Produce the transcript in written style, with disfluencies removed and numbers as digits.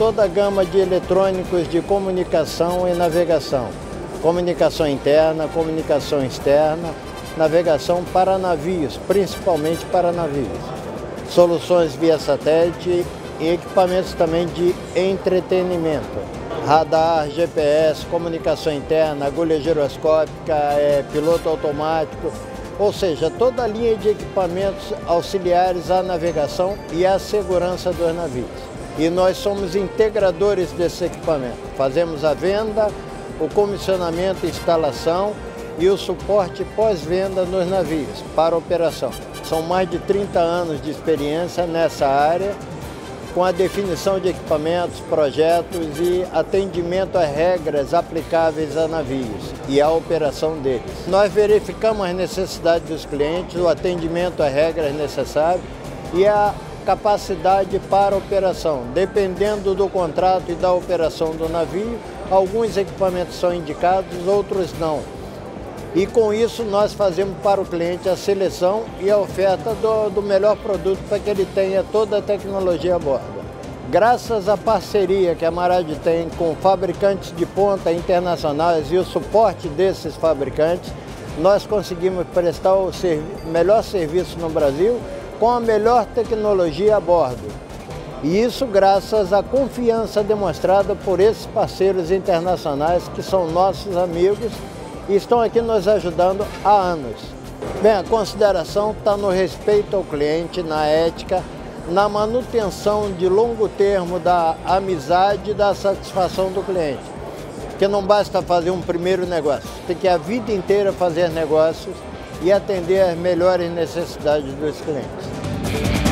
toda a gama de eletrônicos de comunicação e navegação. Comunicação interna, comunicação externa, navegação para navios, principalmente para navios. Soluções via satélite e equipamentos também de entretenimento. Radar, GPS, comunicação interna, agulha giroscópica, piloto automático, ou seja, toda a linha de equipamentos auxiliares à navegação e à segurança dos navios. E nós somos integradores desse equipamento. Fazemos a venda, o comissionamento, instalação e o suporte pós-venda nos navios para operação. São mais de 30 anos de experiência nessa área, com a definição de equipamentos, projetos e atendimento às regras aplicáveis a navios e à operação deles. Nós verificamos as necessidades dos clientes, o atendimento às regras necessárias e a capacidade para operação. Dependendo do contrato e da operação do navio, alguns equipamentos são indicados, outros não. E com isso nós fazemos para o cliente a seleção e a oferta do melhor produto para que ele tenha toda a tecnologia a bordo. Graças à parceria que a Marad tem com fabricantes de ponta internacionais e o suporte desses fabricantes, nós conseguimos prestar o melhor serviço no Brasil com a melhor tecnologia a bordo. E isso graças à confiança demonstrada por esses parceiros internacionais que são nossos amigos e estão aqui nos ajudando há anos. Bem, a consideração está no respeito ao cliente, na ética, na manutenção de longo termo da amizade e da satisfação do cliente. Porque não basta fazer um primeiro negócio, tem que a vida inteira fazer negócios e atender às melhores necessidades dos clientes.